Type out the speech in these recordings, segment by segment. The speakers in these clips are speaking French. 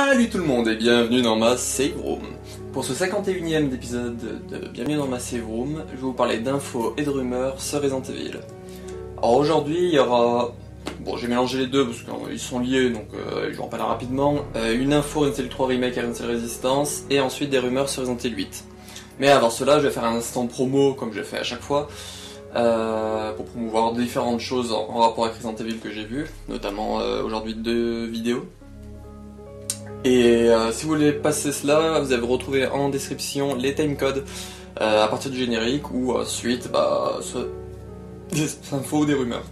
Salut tout le monde et bienvenue dans ma save room. Pour ce 51e épisode de Bienvenue dans ma save room, je vais vous parler d'infos et de rumeurs sur Resident Evil. Alors aujourd'hui il y aura... Bon, j'ai mélangé les deux parce qu'ils sont liés, donc je vais en parler rapidement. Une info Resident Evil 3 Remake et Resident Evil Resistance, et ensuite des rumeurs sur Resident Evil 8. Mais avant cela, je vais faire un instant promo, comme je fais à chaque fois, pour promouvoir différentes choses en rapport avec Resident Evil que j'ai vu, notamment aujourd'hui 2 vidéos. Et si vous voulez passer cela, vous avez retrouvé en description les timecodes à partir du générique, ou ensuite soit des infos ou des rumeurs.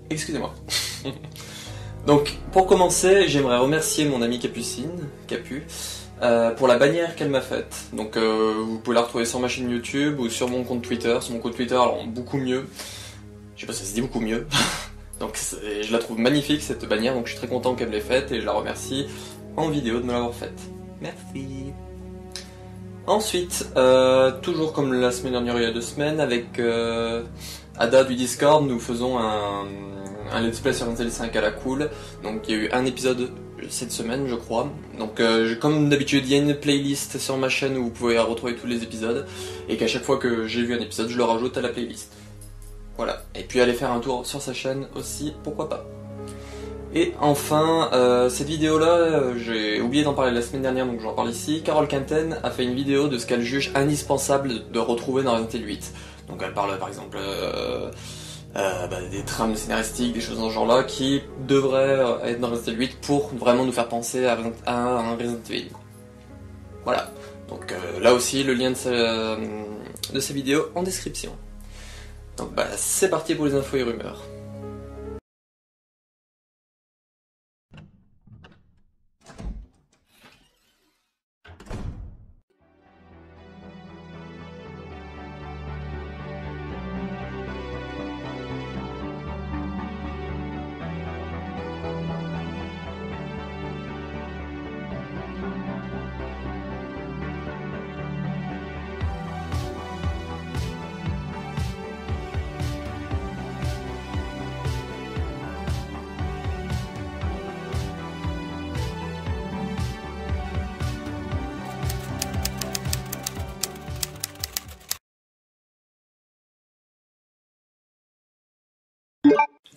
Excusez-moi. Donc, pour commencer, j'aimerais remercier mon amie Capucine, Capu, pour la bannière qu'elle m'a faite. Donc, vous pouvez la retrouver sur ma chaîne YouTube ou sur mon compte Twitter. Sur mon compte Twitter, alors beaucoup mieux. Je sais pas si ça se dit beaucoup mieux. Donc, je la trouve magnifique cette bannière, donc je suis très content qu'elle me l'ait faite et je la remercie en vidéo de me l'avoir faite. Merci. Ensuite, toujours comme la semaine dernière, il y a 2 semaines, avec Ada du Discord, nous faisons un let's play sur Resident Evil 5 à la cool. Donc il y a eu un épisode cette semaine je crois. Donc comme d'habitude il y a une playlist sur ma chaîne où vous pouvez retrouver tous les épisodes. Et qu'à chaque fois que j'ai vu un épisode je le rajoute à la playlist. Voilà, et puis allez faire un tour sur sa chaîne aussi, pourquoi pas. Et enfin, cette vidéo là, j'ai oublié d'en parler la semaine dernière donc j'en parle ici. Carole Quinten a fait une vidéo de ce qu'elle juge indispensable de retrouver dans Resident Evil 8. Donc elle parle par exemple des trames scénaristiques, des choses dans ce genre là qui devraient être dans Resident Evil 8 pour vraiment nous faire penser à un Resident Evil. Voilà, donc là aussi le lien de ces vidéos en description. Donc c'est parti pour les infos et rumeurs.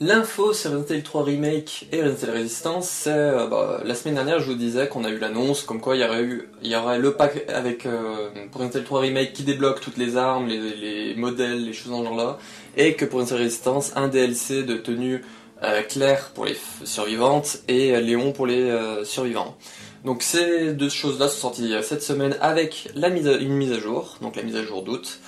L'info sur Resident Evil 3 Remake et Resident Evil Resistance, c'est la semaine dernière je vous disais qu'on a eu l'annonce comme quoi il y aurait le pack avec pour Resident Evil 3 Remake qui débloque toutes les armes, les modèles, les choses dans ce genre là, et que pour Resident Evil Resistance un DLC de tenue Claire pour les survivantes et Léon pour les survivants. Donc ces 2 choses là sont sorties cette semaine avec une mise à jour, donc la mise à jour d'août.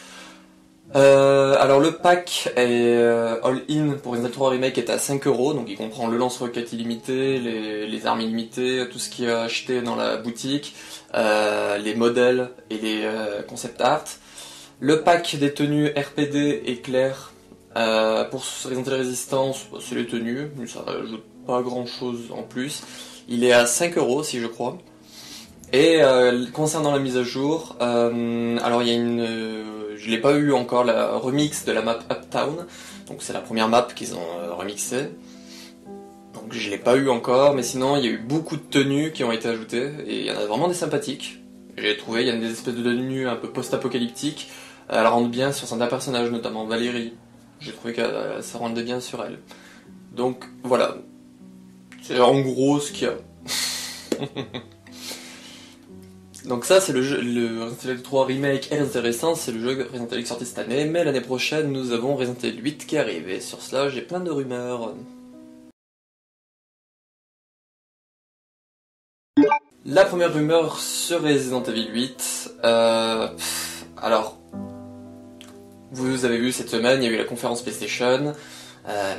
Alors le pack est all-in pour Resident Evil 3 Remake est à 5€, donc il comprend le lance-roquette illimité, les armes illimitées, tout ce qui est acheté dans la boutique, les modèles et les concept art. Le pack des tenues RPD est clair. Pour Resident Evil Resistance, c'est les tenues, mais ça rajoute pas grand chose en plus. Il est à 5€ si je crois. Et concernant la mise à jour, alors il y a je l'ai pas eu encore, la remix de la map Uptown, donc c'est la première map qu'ils ont remixée. Donc je l'ai pas eu encore, mais sinon il y a eu beaucoup de tenues qui ont été ajoutées, et il y en a vraiment des sympathiques. J'ai trouvé, il y a des espèces de tenues un peu post-apocalyptiques, elle rendent bien sur certains personnages, notamment Valérie. J'ai trouvé que ça rendait bien sur elle. Donc voilà, c'est en gros ce qu'il y a. Donc ça c'est le Resident Evil 3 Remake et Resident Evil Resistance, c'est le jeu Resident Evil sorti cette année, mais l'année prochaine nous avons Resident Evil 8 qui arrive, et sur cela j'ai plein de rumeurs. La première rumeur sur Resident Evil 8, alors, vous avez vu cette semaine, il y a eu la conférence PlayStation,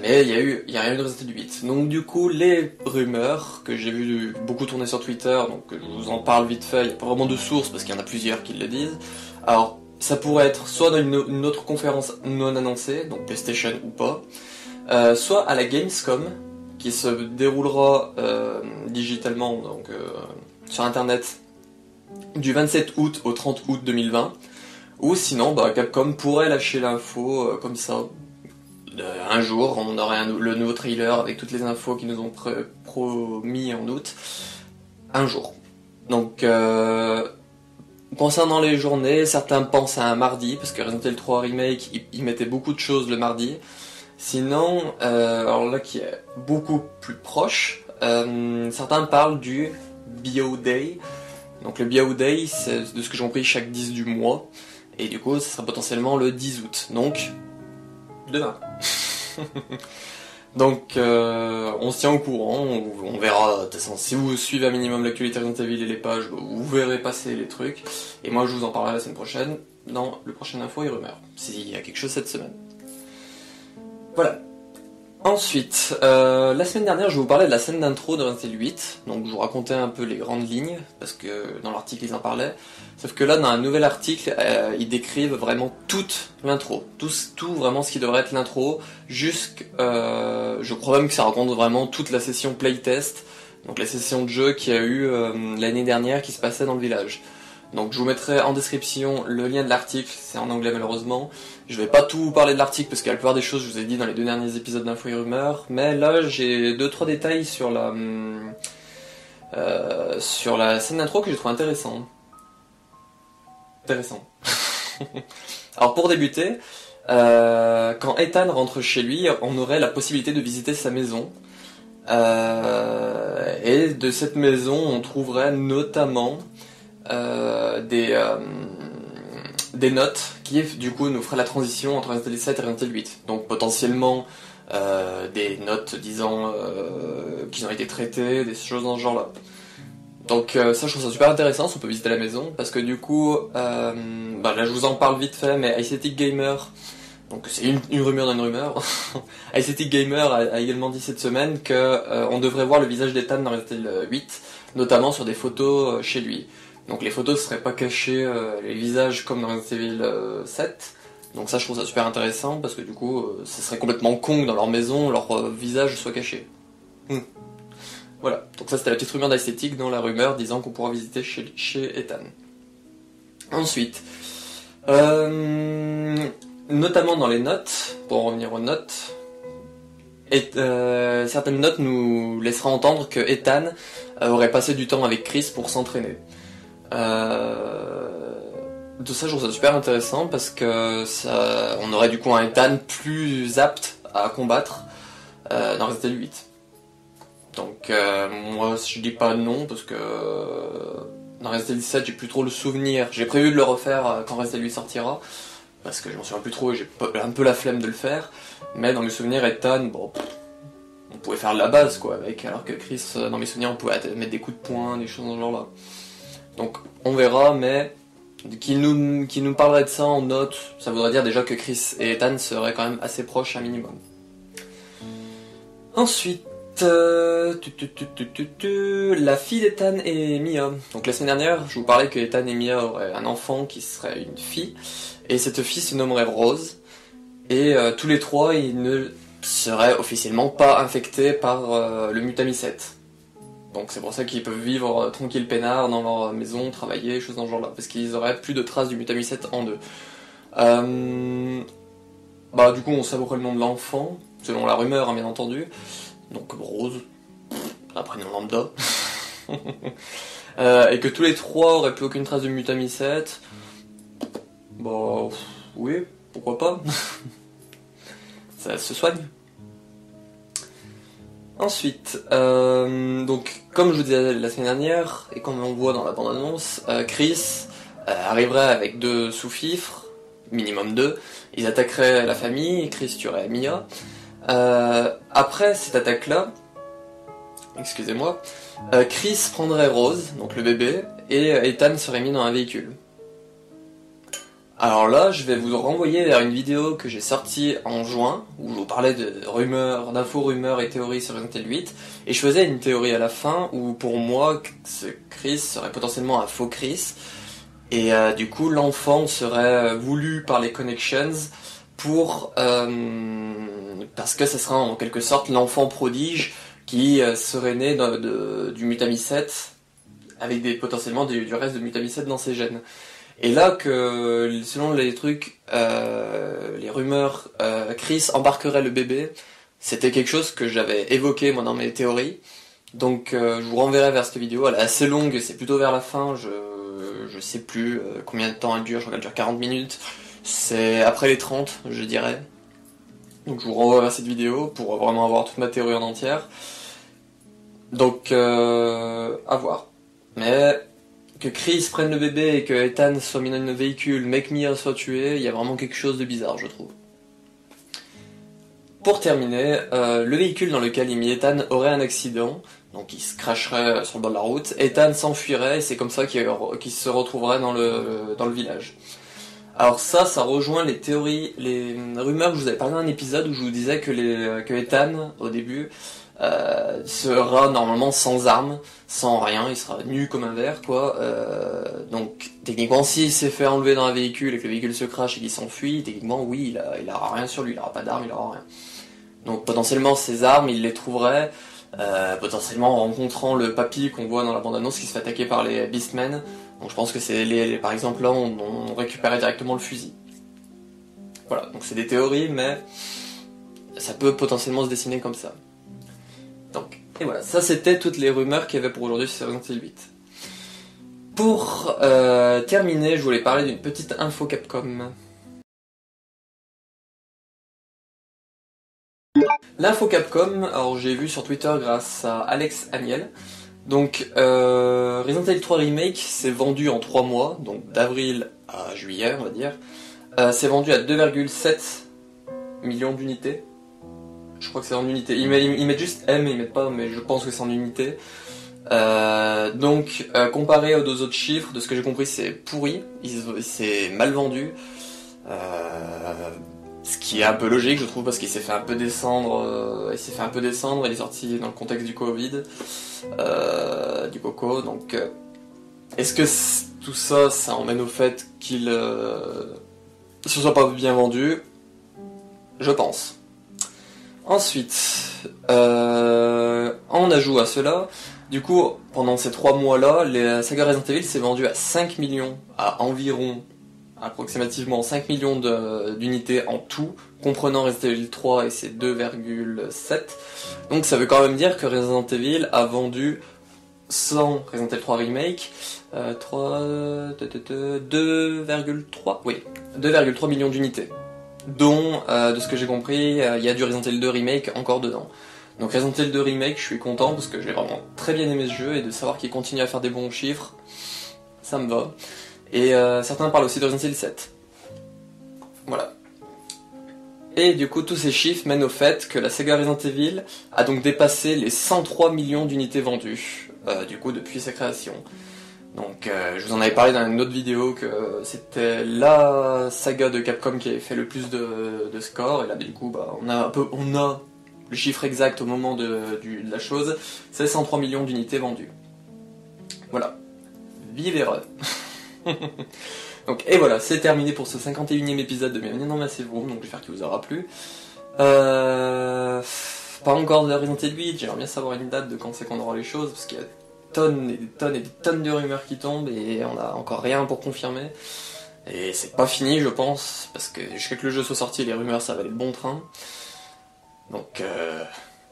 mais il y a rien eu de Resident Evil 8. Donc du coup, les rumeurs que j'ai vu beaucoup tourner sur Twitter, donc je vous en parle vite fait, il n'y a pas vraiment de source parce qu'il y en a plusieurs qui le disent. Alors, ça pourrait être soit dans une autre conférence non annoncée, donc PlayStation ou pas, soit à la Gamescom, qui se déroulera digitalement, donc sur internet, du 27 août au 30 août 2020, ou sinon Capcom pourrait lâcher l'info comme ça. Un jour, on aurait le nouveau trailer avec toutes les infos qu'ils nous ont promis en août. un jour. Donc, concernant les journées, certains pensent à un mardi, parce que Resident Evil 3 Remake, il mettait beaucoup de choses le mardi. Sinon, alors là qui est beaucoup plus proche, certains parlent du Bio Day. Donc le Bio Day, c'est de ce que j'ai compris chaque 10 du mois, et du coup, ça sera potentiellement le 10 août, donc demain. Donc on se tient au courant, on verra, de toute façon, si vous suivez un minimum l'actualité Resident Evil et les pages, vous verrez passer les trucs, et moi je vous en parlerai la semaine prochaine, dans le prochain info et rumeur, s'il y a quelque chose cette semaine. Voilà. Ensuite, la semaine dernière, je vous parlais de la scène d'intro de Resident Evil 8, donc je vous racontais un peu les grandes lignes, parce que dans l'article ils en parlaient, sauf que là, dans un nouvel article, ils décrivent vraiment toute l'intro, tout vraiment ce qui devrait être l'intro, je crois même que ça raconte vraiment toute la session playtest, donc la session de jeu qu'il y a eu l'année dernière qui se passait dans le village. Donc je vous mettrai en description le lien de l'article, c'est en anglais malheureusement. Je vais pas tout vous parler de l'article parce que la plupart des choses je vous ai dit dans les 2 derniers épisodes d'Info et Rumeurs, mais là j'ai 2-3 détails sur la scène d'intro que j'ai trouvé intéressant. Alors pour débuter, quand Ethan rentre chez lui, on aurait la possibilité de visiter sa maison. Et de cette maison on trouverait notamment des notes qui du coup nous feraient la transition entre Resident Evil 7 et Resident Evil 8. Donc potentiellement des notes disant qu'ils ont été traitées, des choses dans ce genre là. Donc ça je trouve ça super intéressant si on peut visiter la maison, parce que du coup là je vous en parle vite fait, mais Aesthetic Gamer, donc c'est une rumeur dans une rumeur, Aesthetic Gamer a également dit cette semaine que on devrait voir le visage d'Ethan dans Resident Evil 8, notamment sur des photos chez lui. Donc les photos ne seraient pas cachées, les visages comme dans Resident Evil 7. Donc ça je trouve ça super intéressant, parce que du coup ça serait complètement con que dans leur maison leur visage soit caché. Voilà, donc ça c'était la petite rumeur d'esthétique dans la rumeur disant qu'on pourra visiter chez Ethan. Ensuite, notamment dans les notes, pour en revenir aux notes, certaines notes nous laisseraient entendre que Ethan aurait passé du temps avec Chris pour s'entraîner. De ça je trouve ça super intéressant, parce que on aurait du coup un Ethan plus apte à combattre dans Resident Evil 8. Donc moi je dis pas non, parce que dans Resident Evil 7 j'ai plus trop le souvenir, j'ai prévu de le refaire quand Resident Evil sortira, parce que je m'en souviens plus trop et j'ai un peu la flemme de le faire, mais dans mes souvenirs Ethan, bon, on pouvait faire de la base quoi avec, alors que Chris, dans mes souvenirs on pouvait mettre des coups de poing, des choses dans ce genre là. Donc on verra, mais qui nous parlerait de ça en note, ça voudrait dire déjà que Chris et Ethan seraient quand même assez proches un minimum. Ensuite, la fille d'Ethan et Mia. Donc la semaine dernière, je vous parlais que Ethan et Mia auraient un enfant qui serait une fille, et cette fille se nommerait Rose, et tous les trois ils ne seraient officiellement pas infectés par le Mutamycète. Donc c'est pour ça qu'ils peuvent vivre tranquille peinard dans leur maison, travailler, choses dans ce genre là, parce qu'ils auraient plus de traces du Mutamycète en eux. Du coup on savourait le nom de l'enfant, selon la rumeur hein, bien entendu. Donc Rose, un prénom lambda. Et que tous les trois auraient plus aucune trace de Mutamycète. Bah oui, pourquoi pas. Ça se soigne. Ensuite, donc comme je vous disais la semaine dernière, et comme on voit dans la bande-annonce, Chris arriverait avec 2 sous-fifres, minimum 2, ils attaqueraient la famille, Chris tuerait Mia. Après cette attaque-là, excusez-moi, Chris prendrait Rose, donc le bébé, et Ethan serait mis dans un véhicule. Alors là, je vais vous renvoyer vers une vidéo que j'ai sortie en juin, où je vous parlais de rumeurs, d'infos, rumeurs et théories sur Resident Evil 8, et je faisais une théorie à la fin, où pour moi, ce Chris serait potentiellement un faux Chris, et du coup l'enfant serait voulu par les Connections parce que ce sera en quelque sorte l'enfant prodige qui serait né du Mutamycète, avec potentiellement du reste de Mutamycète dans ses gènes. Et là que, selon les trucs, les rumeurs, Chris embarquerait le bébé, c'était quelque chose que j'avais évoqué moi dans mes théories, Donc je vous renverrai vers cette vidéo, elle est assez longue, c'est plutôt vers la fin, je sais plus combien de temps elle dure, je crois qu'elle dure 40 minutes, c'est après les 30 je dirais. Donc je vous renvoie vers cette vidéo pour vraiment avoir toute ma théorie en entière. Donc à voir. Mais que Chris prenne le bébé et que Ethan soit mis dans le véhicule, mais que Mia soit tuée, il y a vraiment quelque chose de bizarre je trouve. Pour terminer, le véhicule dans lequel est mis Ethan aurait un accident, donc il se cracherait sur le bord de la route, Ethan s'enfuirait et c'est comme ça qu'il se retrouverait dans le village. Alors ça rejoint les théories, les rumeurs que je vous avais parlé dans un épisode où je vous disais que Ethan, au début, sera normalement sans armes, sans rien, il sera nu comme un verre, quoi. Donc techniquement, s'il s'est fait enlever dans un véhicule et que le véhicule se crache et qu'il s'enfuit, techniquement oui, il aura rien sur lui, il aura pas d'armes, il aura rien. Donc potentiellement ses armes, il les trouverait, potentiellement en rencontrant le papy qu'on voit dans la bande-annonce qui se fait attaquer par les Beastmen. Donc je pense que c'est par exemple là on récupérait directement le fusil. Voilà, donc c'est des théories, mais ça peut potentiellement se dessiner comme ça. Donc, et voilà, ça c'était toutes les rumeurs qu'il y avait pour aujourd'hui sur Resident Evil 8. Pour terminer, je voulais parler d'une petite info Capcom. L'info Capcom, alors j'ai vu sur Twitter grâce à Alex Aniel. Donc Resident Evil 3 Remake s'est vendu en 3 mois, donc d'avril à juillet on va dire. C'est vendu à 2,7 millions d'unités. Je crois que c'est en unités. Ils mettent juste M, ils mettent pas, mais je pense que c'est en unités. Donc comparé aux deux autres chiffres, de ce que j'ai compris c'est pourri, c'est mal vendu. Ce qui est un peu logique je trouve parce qu'il s'est fait un peu descendre, il est sorti dans le contexte du Covid, du Coco, donc est-ce que tout ça, ça emmène au fait qu'il se soit pas bien vendu? Je pense. Ensuite, en ajout à cela, du coup, pendant ces 3 mois-là, la saga Resident Evil s'est vendue à 5 millions, approximativement 5 millions d'unités en tout, comprenant Resident Evil 3 et ses 2,7. Donc ça veut quand même dire que Resident Evil a vendu, sans Resident Evil 3 Remake, 2,3 millions d'unités. Dont, de ce que j'ai compris, il y a du Resident Evil 2 Remake encore dedans. Donc Resident Evil 2 Remake, je suis content parce que j'ai vraiment très bien aimé ce jeu et de savoir qu'il continue à faire des bons chiffres, ça me va. Et certains parlent aussi de Resident Evil 7. Voilà. Et du coup, tous ces chiffres mènent au fait que la saga Resident Evil a donc dépassé les 103 millions d'unités vendues, du coup, depuis sa création. Donc, je vous en avais parlé dans une autre vidéo que c'était la saga de Capcom qui avait fait le plus de scores, et là, du coup, bah, on a le chiffre exact au moment de la chose, c'est 103 millions d'unités vendues. Voilà. Vive Erreur. Donc, et voilà, c'est terminé pour ce 51e épisode de Bienvenue dans Massive Room, donc j'espère qu'il vous aura plu. Pas encore de Resident Evil 8, j'aimerais bien savoir une date de quand c'est qu'on aura les choses, parce qu'il y a tonnes et des tonnes et des tonnes de rumeurs qui tombent, et on a encore rien pour confirmer. Et c'est pas fini, je pense, parce que jusqu'à que le jeu soit sorti, les rumeurs ça va aller de bon train. Donc,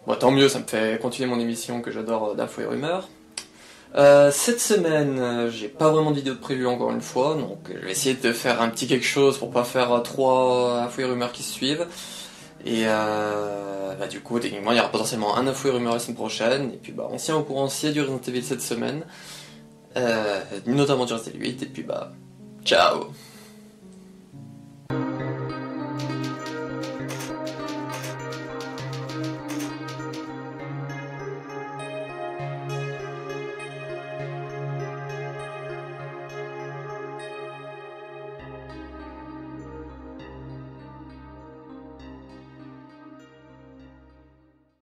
bon, tant mieux, ça me fait continuer mon émission que j'adore d'infos et rumeurs. Cette semaine, j'ai pas vraiment de vidéo de prévu encore une fois, donc je vais essayer de faire un petit quelque chose pour pas faire 3 infos et rumeurs qui se suivent. Et bah du coup, techniquement, il y aura potentiellement un info et rumeur la semaine prochaine, et puis bah on se tient au courant s'il y a du Resident Evil cette semaine, notamment du Resident Evil 8, et puis bah, ciao!